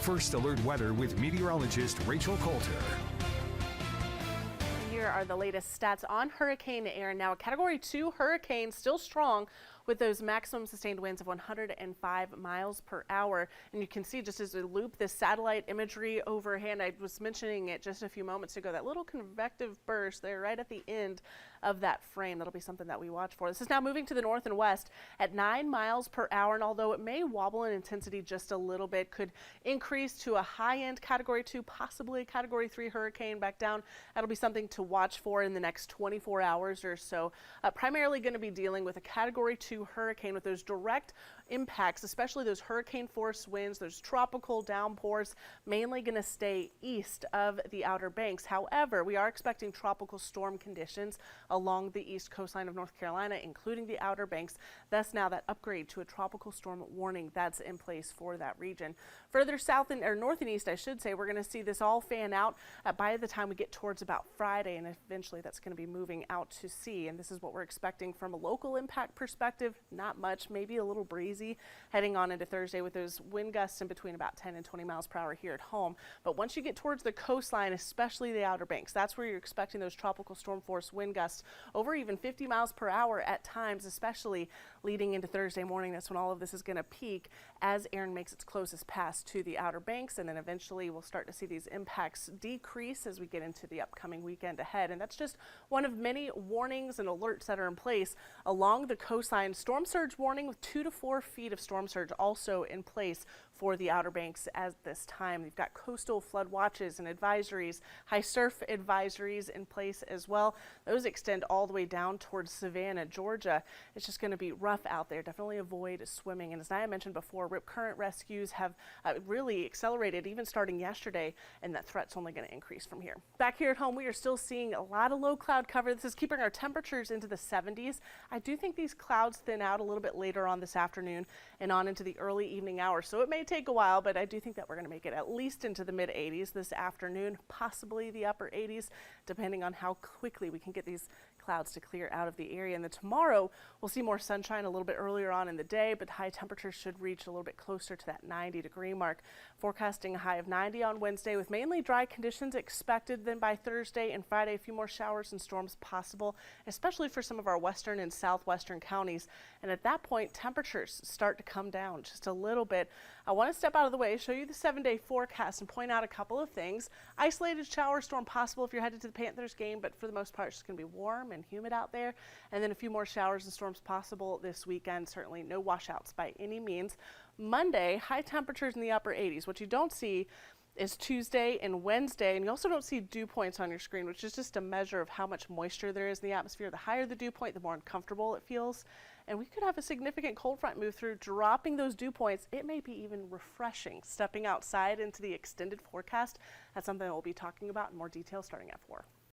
First Alert Weather with meteorologist Rachel Coulter. Here are the latest stats on Hurricane Erin. Now a Category 2 hurricane, still strong with those maximum sustained winds of 105 miles per hour. And you can see just as we loop this satellite imagery overhead, I was mentioning it just a few moments ago, that little convective burst there right at the end of that frame. That'll be something that we watch for. This is now moving to the north and west at 9 miles per hour. And although it may wobble in intensity just a little bit, could increase to a high-end Category 2, possibly a Category 3 hurricane back down. That'll be something to watch for in the next 24 hours or so. Primarily going to be dealing with a Category 2 hurricane with those direct impacts, especially those hurricane force winds, those tropical downpours, mainly going to stay east of the Outer Banks. However, we are expecting tropical storm conditions along the east coastline of North Carolina, including the Outer Banks. Thus now that upgrade to a tropical storm warning that's in place for that region. Further south or north and east, I should say, we're going to see this all fan out by the time we get towards about Friday, and eventually that's going to be moving out to sea. And this is what we're expecting from a local impact perspective. Not much, maybe a little breezy heading on into Thursday with those wind gusts in between about 10 and 20 miles per hour here at home. But once you get towards the coastline, especially the Outer Banks, that's where you're expecting those tropical storm force wind gusts over even 50 miles per hour at times, especially leading into Thursday morning. That's when all of this is going to peak as Erin makes its closest pass to the Outer Banks, and then eventually we'll start to see these impacts decrease as we get into the upcoming weekend ahead. And that's just one of many warnings and alerts that are in place along the coastline. Storm surge warning with 2 to 4 feet of storm surge also in place for the Outer Banks at this time. You've got coastal flood watches and advisories, high surf advisories in place as well. Those extend all the way down towards Savannah, Georgia. It's just going to be rough out there. Definitely avoid swimming. And as I mentioned before, rip current rescues have really accelerated even starting yesterday, and that threat's only going to increase from here. Back here at home, we are still seeing a lot of low cloud cover. This is keeping our temperatures into the 70s. I do think these clouds thin out a little bit later on this afternoon and on into the early evening hours. So it may take a while, but I do think that we're going to make it at least into the mid 80s this afternoon, possibly the upper 80s, depending on how quickly we can get these clouds to clear out of the area. And then tomorrow we'll see more sunshine a little bit earlier on in the day, but high temperatures should reach a little bit closer to that 90-degree mark. Forecasting a high of 90 on Wednesday with mainly dry conditions expected. Then by Thursday and Friday, a few more showers and storms possible, especially for some of our western and southwestern counties. And at that point, temperatures start to come down just a little bit. I want to step out of the way, show you the 7-day forecast, and point out a couple of things. Isolated shower storm possible if you're headed to the Panthers game, but for the most part, it's going to be warm and humid out there. And then a few more showers and storms possible this weekend. Certainly no washouts by any means. Monday, high temperatures in the upper 80s. What you don't see is Tuesday and Wednesday, and you also don't see dew points on your screen, which is just a measure of how much moisture there is in the atmosphere. The higher the dew point, the more uncomfortable it feels. And we could have a significant cold front move through, dropping those dew points. It may be even refreshing stepping outside into the extended forecast. That's something we'll be talking about in more detail starting at 4.